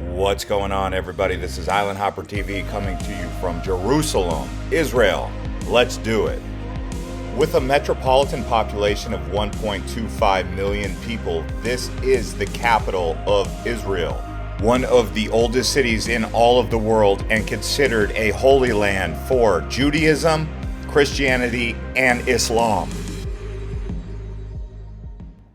What's going on, everybody? This is Island Hopper TV coming to you from Jerusalem, Israel. Let's do it. With a metropolitan population of 1.25 million people, this is the capital of Israel, one of the oldest cities in all of the world and considered a holy land for Judaism, Christianity, and Islam.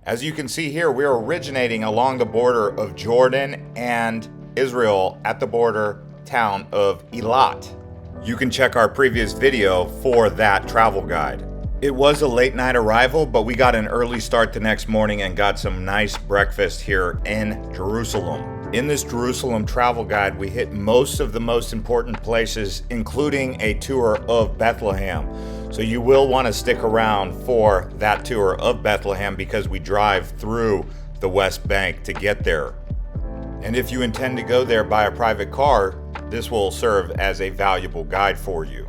As you can see here, we're originating along the border of Jordan and Israel at the border town of Eilat. You can check our previous video for that travel guide. It was a late night arrival, but we got an early start the next morning and got some nice breakfast here in Jerusalem. In this Jerusalem travel guide, we hit most of the most important places, including a tour of Bethlehem. So you will want to stick around for that tour of Bethlehem because we drive through the West Bank to get there. And if you intend to go there by a private car, this will serve as a valuable guide for you,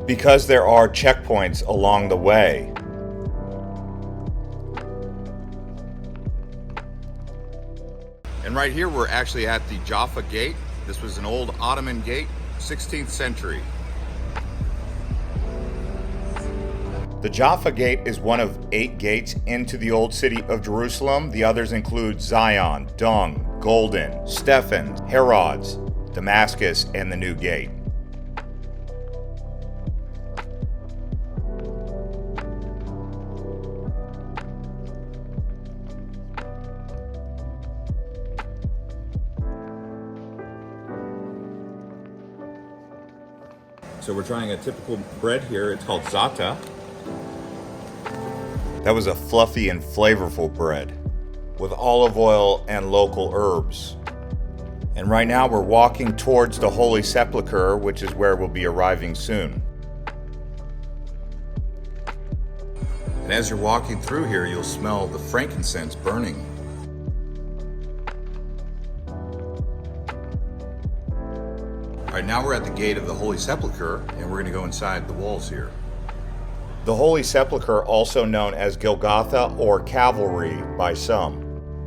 because there are checkpoints along the way. And right here we're actually at the Jaffa Gate. This was an old Ottoman gate, 16th century. The Jaffa Gate is one of 8 gates into the old city of Jerusalem. The others include Zion, Dung, Golden, Stephan, Herod's, Damascus, and the New Gate. So we're trying a typical bread here. It's called Zata. That was a fluffy and flavorful bread with olive oil and local herbs. And right now we're walking towards the Holy Sepulcher, which is where we'll be arriving soon. And as you're walking through here, you'll smell the frankincense burning. All right, now we're at the gate of the Holy Sepulcher, and we're going to go inside the walls here. The Holy Sepulcher, also known as Golgotha or Calvary by some.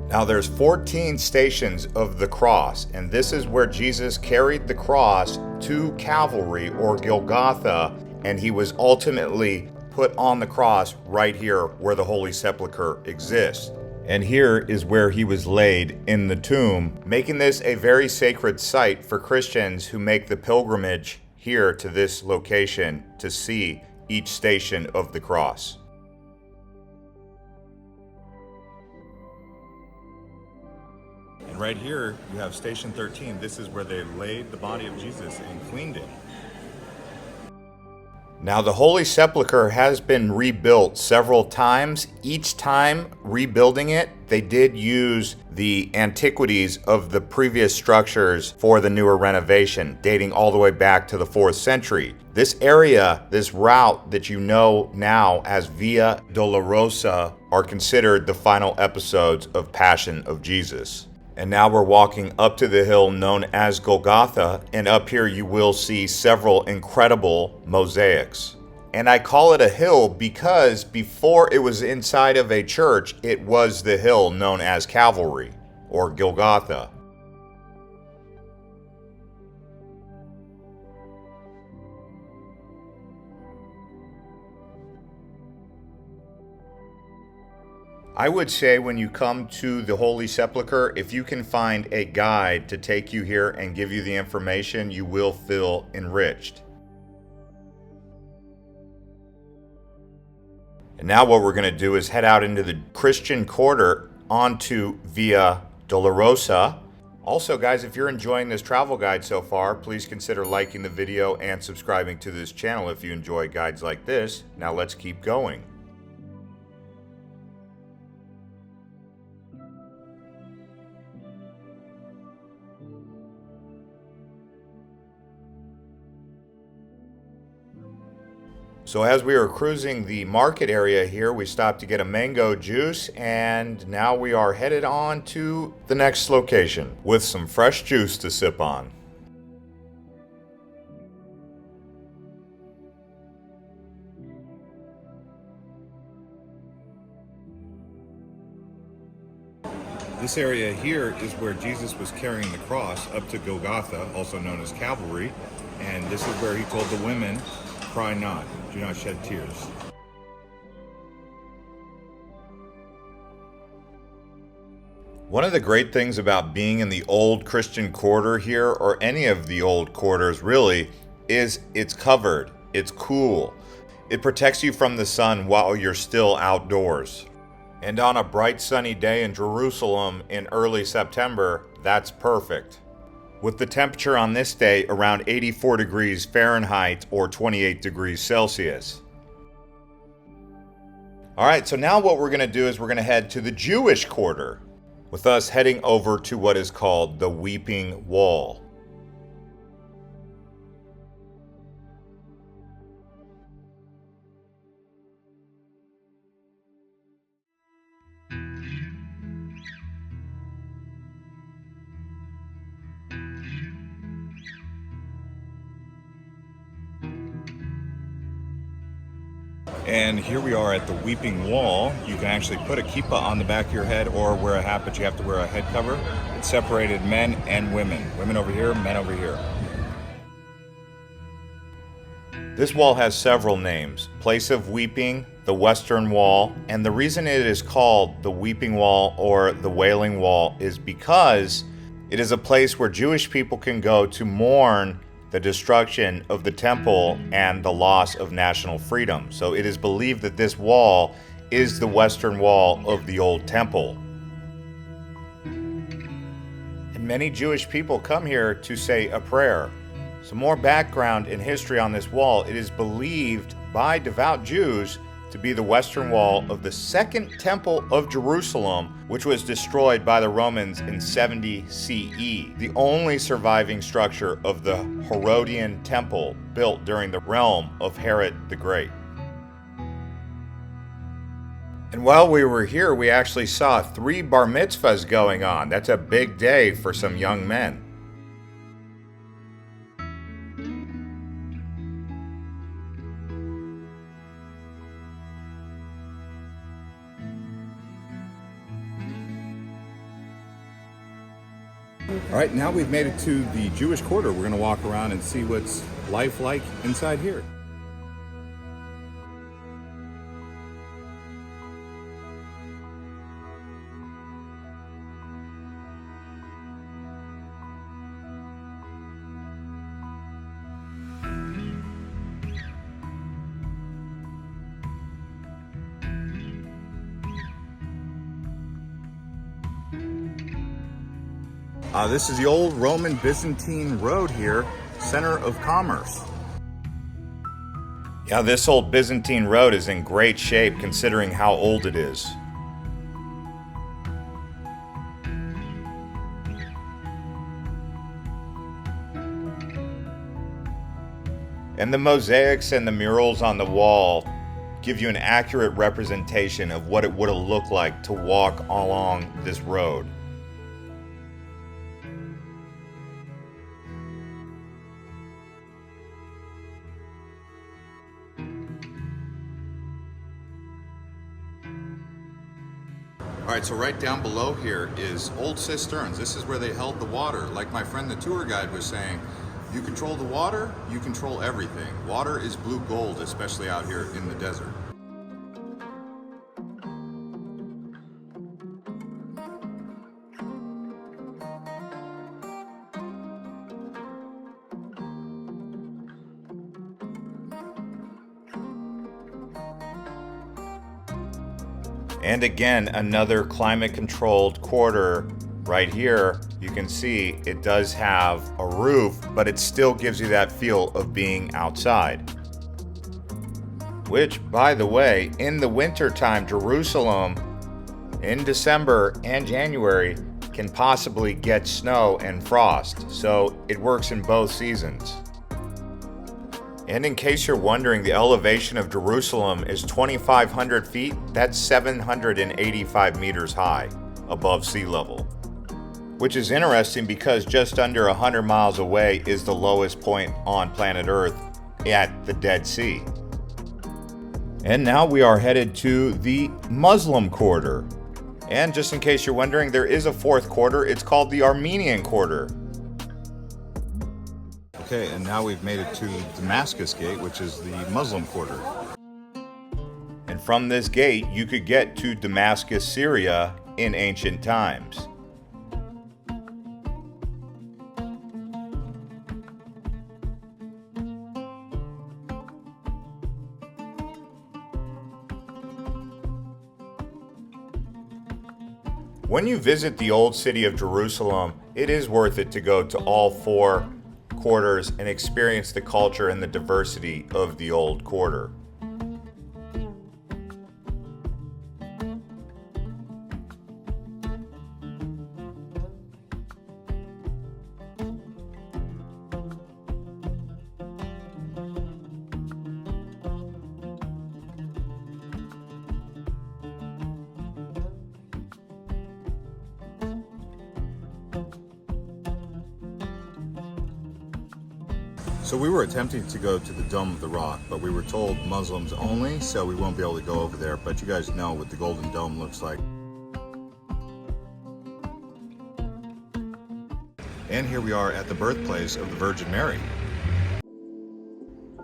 Now there's 14 stations of the cross, and this is where Jesus carried the cross to Calvary or Golgotha, and he was ultimately put on the cross right here where the Holy Sepulcher exists. And here is where he was laid in the tomb, making this a very sacred site for Christians who make the pilgrimage here to this location to see each station of the cross. And right here you have station 13. This is where they laid the body of Jesus and cleaned it. Now the Holy Sepulcher has been rebuilt several times. Each time rebuilding it, they did use the antiquities of the previous structures for the newer renovation, dating all the way back to the 4th century. This area, this route that you know now as Via Dolorosa, are considered the final episodes of Passion of Jesus. And now we're walking up to the hill known as Golgotha, and up here you will see several incredible mosaics. And I call it a hill because before it was inside of a church, it was the hill known as Calvary or Golgotha. I would say when you come to the Holy Sepulcher, if you can find a guide to take you here and give you the information, you will feel enriched. And now what we're going to do is head out into the Christian quarter onto Via Dolorosa. Also, guys, if you're enjoying this travel guide so far, please consider liking the video and subscribing to this channel if you enjoy guides like this. Now let's keep going. So as we were cruising the market area here, we stopped to get a mango juice, and now we are headed on to the next location with some fresh juice to sip on. This area here is where Jesus was carrying the cross up to Golgotha, also known as Calvary, and this is where he told the women, "Cry not, do not shed tears." One of the great things about being in the old Christian quarter here, or any of the old quarters really, is it's covered, it's cool. It protects you from the sun while you're still outdoors. And on a bright sunny day in Jerusalem in early September, that's perfect. With the temperature on this day around 84 degrees Fahrenheit or 28 degrees Celsius. Alright, so now what we're going to do is we're going to head to the Jewish quarter, with us heading over to what is called the Weeping Wall. And here we are at the Weeping Wall. You can actually put a kippah on the back of your head or wear a hat, but you have to wear a head cover. It separated men and women. Women over here, men over here. This wall has several names: Place of Weeping, the Western Wall, and the reason it is called the Weeping Wall or the Wailing Wall is because it is a place where Jewish people can go to mourn the destruction of the temple and the loss of national freedom. So it is believed that this wall is the Western Wall of the old temple. And many Jewish people come here to say a prayer. Some more background and history on this wall. It is believed by devout Jews to be the Western Wall of the Second Temple of Jerusalem, which was destroyed by the Romans in 70 CE, the only surviving structure of the Herodian Temple built during the realm of Herod the Great. And while we were here, we actually saw 3 bar mitzvahs going on. That's a big day for some young men. All right, now we've made it to the Jewish quarter. We're going to walk around and see what's life like inside here. This is the old Roman Byzantine road here, center of commerce. Yeah, this old Byzantine road is in great shape considering how old it is. And the mosaics and the murals on the wall give you an accurate representation of what it would have looked like to walk along this road. Alright, so right down below here is old cisterns. This is where they held the water. Like my friend the tour guide was saying, you control the water, you control everything. Water is blue gold, especially out here in the desert. And again, another climate-controlled quarter right here. You can see it does have a roof, but it still gives you that feel of being outside. Which, by the way, in the wintertime, Jerusalem, in December and January, can possibly get snow and frost. So it works in both seasons. And in case you're wondering, the elevation of Jerusalem is 2,500 feet. That's 785 meters high above sea level. Which is interesting because just under 100 miles away is the lowest point on planet Earth at the Dead Sea. And now we are headed to the Muslim quarter. And just in case you're wondering, there is a fourth quarter. It's called the Armenian quarter. Okay, and now we've made it to Damascus Gate, which is the Muslim quarter. And from this gate, you could get to Damascus, Syria in ancient times. When you visit the old city of Jerusalem, it is worth it to go to all four quarters and experience the culture and the diversity of the old quarter. So we were attempting to go to the Dome of the Rock, but we were told Muslims only, so we won't be able to go over there. But you guys know what the Golden Dome looks like. And here we are at the birthplace of the Virgin Mary.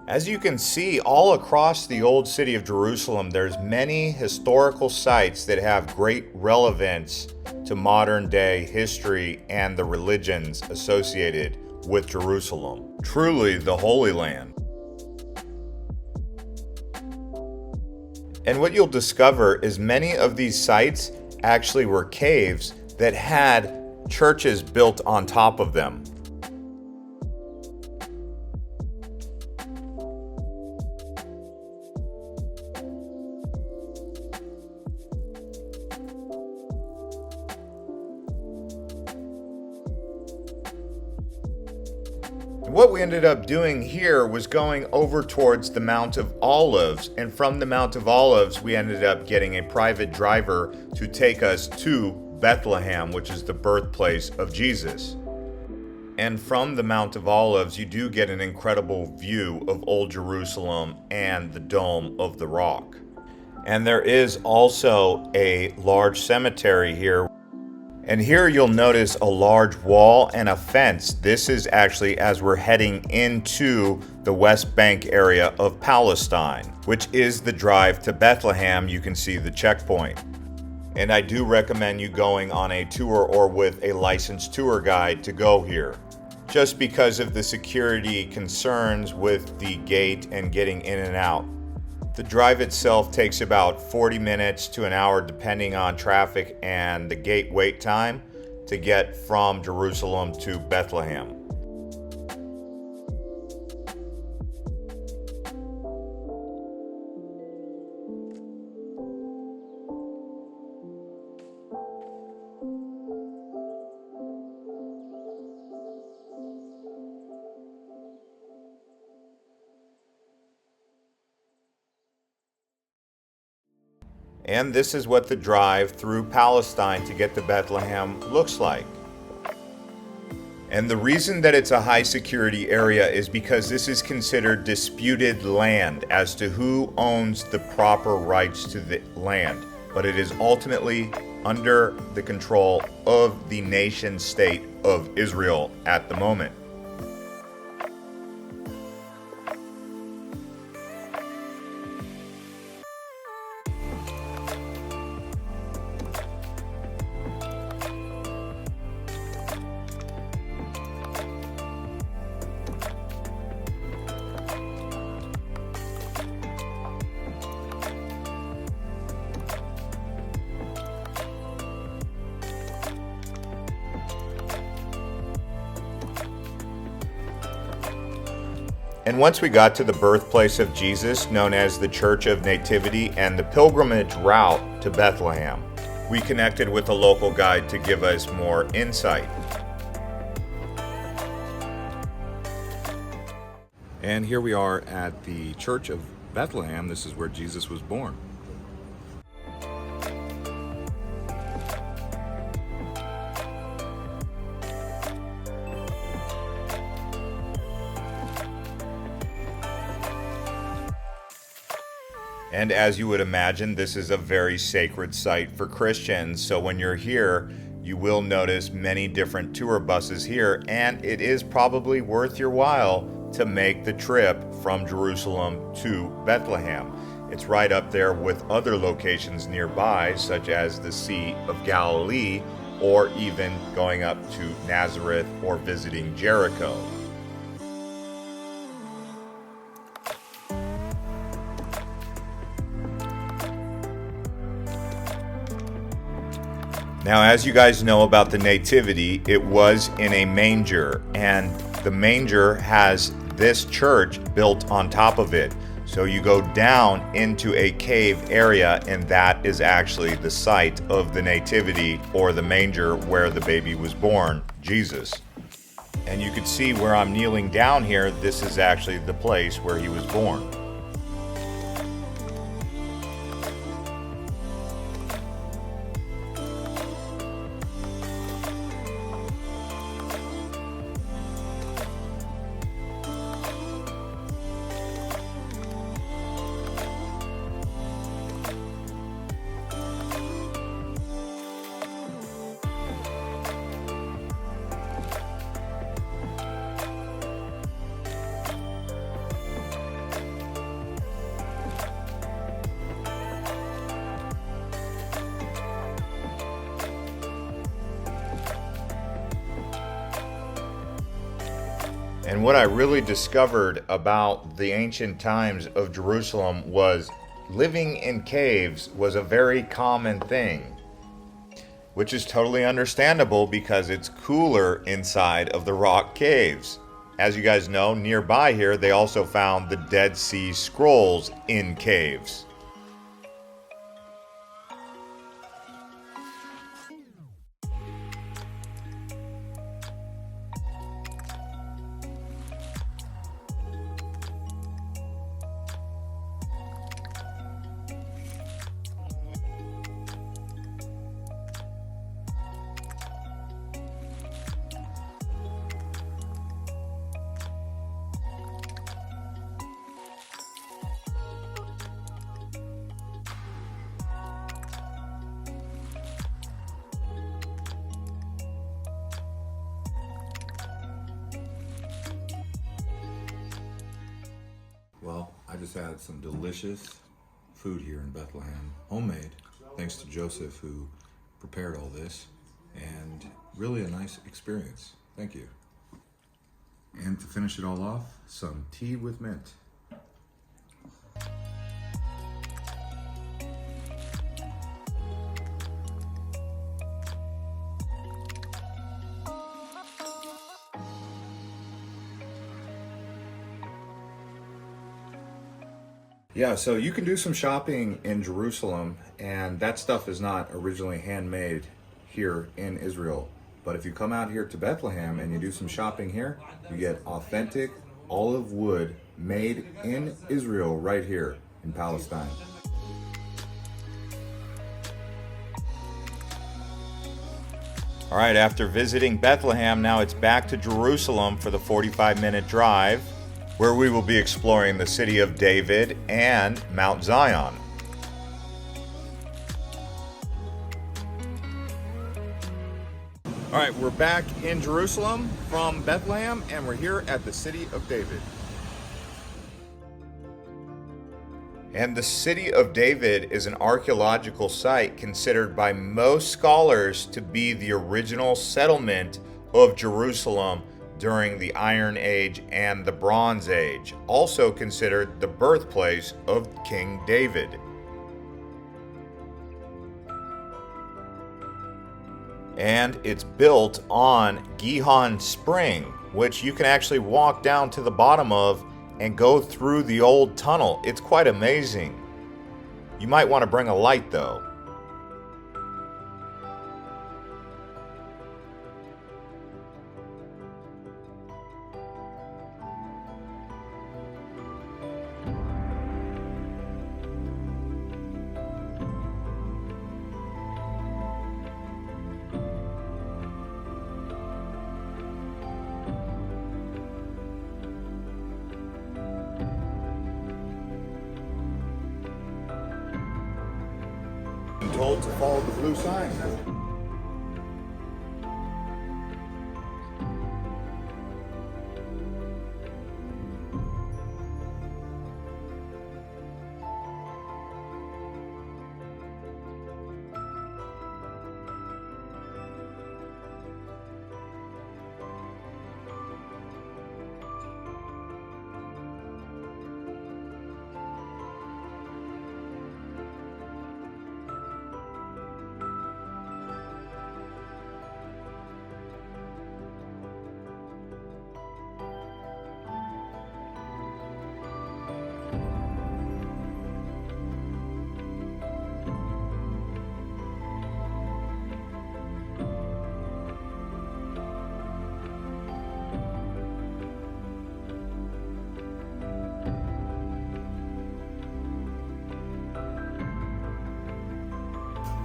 As you can see, all across the old city of Jerusalem, there's many historical sites that have great relevance to modern day history and the religions associated with Jerusalem. Truly the Holy Land. And what you'll discover is many of these sites actually were caves that had churches built on top of them. What we ended up doing here was going over towards the Mount of Olives, and from the Mount of Olives we ended up getting a private driver to take us to Bethlehem, which is the birthplace of Jesus. And from the Mount of Olives you do get an incredible view of Old Jerusalem and the Dome of the Rock. And there is also a large cemetery here. And here you'll notice a large wall and a fence. This is actually as we're heading into the West Bank area of Palestine, which is the drive to Bethlehem. You can see the checkpoint. And I do recommend you going on a tour or with a licensed tour guide to go here, just because of the security concerns with the gate and getting in and out. The drive itself takes about 40 minutes to an hour depending on traffic and the gate wait time to get from Jerusalem to Bethlehem. And this is what the drive through Palestine to get to Bethlehem looks like. And the reason that it's a high security area is because this is considered disputed land as to who owns the proper rights to the land. But it is ultimately under the control of the nation state of Israel at the moment. And once we got to the birthplace of Jesus, known as the Church of Nativity and the pilgrimage route to Bethlehem, we connected with a local guide to give us more insight. And here we are at the Church of Bethlehem. This is where Jesus was born. And as you would imagine, this is a very sacred site for Christians. So when you're here, you will notice many different tour buses here, and it is probably worth your while to make the trip from Jerusalem to Bethlehem. It's right up there with other locations nearby, such as the Sea of Galilee, or even going up to Nazareth or visiting Jericho. Now, as you guys know about the nativity, it was in a manger, and the manger has this church built on top of it. So you go down into a cave area, and that is actually the site of the nativity, or the manger where the baby was born, Jesus. And you can see where I'm kneeling down here, this is actually the place where he was born. And what I really discovered about the ancient times of Jerusalem was living in caves was a very common thing, which is totally understandable because it's cooler inside of the rock caves. As you guys know, nearby here, they also found the Dead Sea Scrolls in caves. Well, I just had some delicious food here in Bethlehem, homemade, thanks to Joseph who prepared all this, and really a nice experience. Thank you. And to finish it all off, some tea with mint. Yeah, so you can do some shopping in Jerusalem, and that stuff is not originally handmade here in Israel. But if you come out here to Bethlehem and you do some shopping here, you get authentic olive wood made in Israel right here in Palestine. All right, after visiting Bethlehem, now it's back to Jerusalem for the 45-minute drive, where we will be exploring the city of David and Mount Zion. All right, we're back in Jerusalem from Bethlehem, and we're here at the city of David. And the city of David is an archaeological site considered by most scholars to be the original settlement of Jerusalem during the Iron Age and the Bronze Age, also considered the birthplace of King David. And it's built on Gihon Spring, which you can actually walk down to the bottom of and go through the old tunnel. It's quite amazing. You might want to bring a light though. told to follow the blue sign.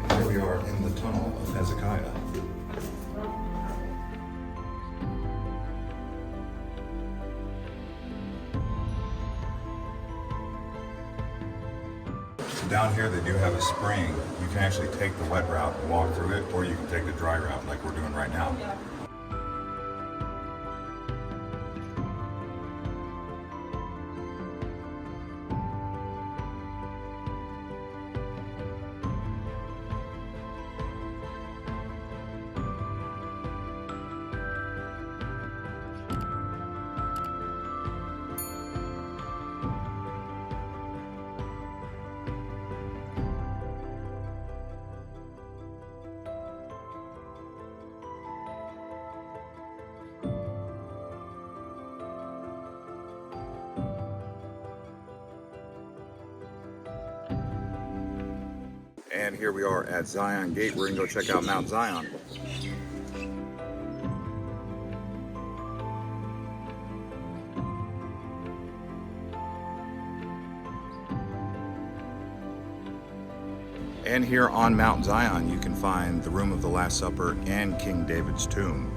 Here we are in the tunnel of Hezekiah. Down here they do have a spring. You can actually take the wet route and walk through it, or you can take the dry route like we're doing right now. And here we are at Zion Gate. We're gonna go check out Mount Zion. And here on Mount Zion, you can find the Room of the Last Supper and King David's tomb.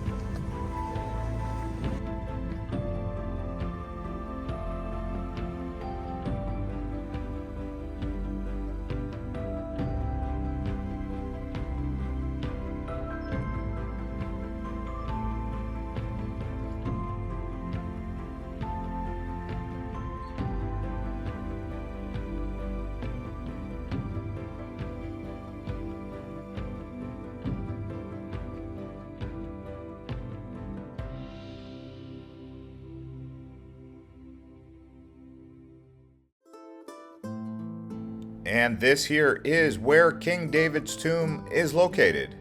And this here is where King David's tomb is located.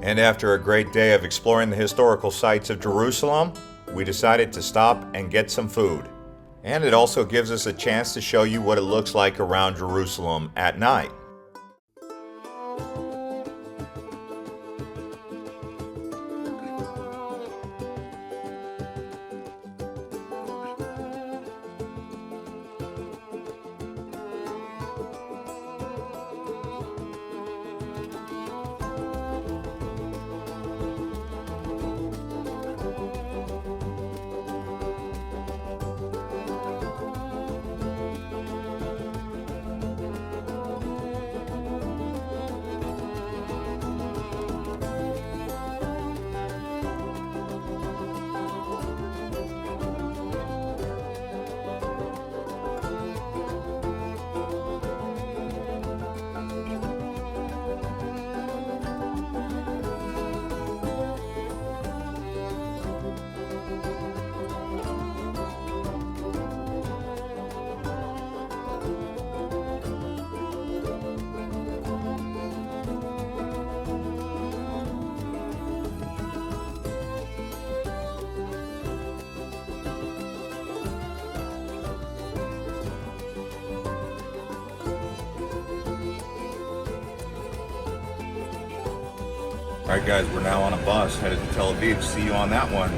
And after a great day of exploring the historical sites of Jerusalem, we decided to stop and get some food. And it also gives us a chance to show you what it looks like around Jerusalem at night. All right, guys, we're now on a bus headed to Tel Aviv. See you on that one.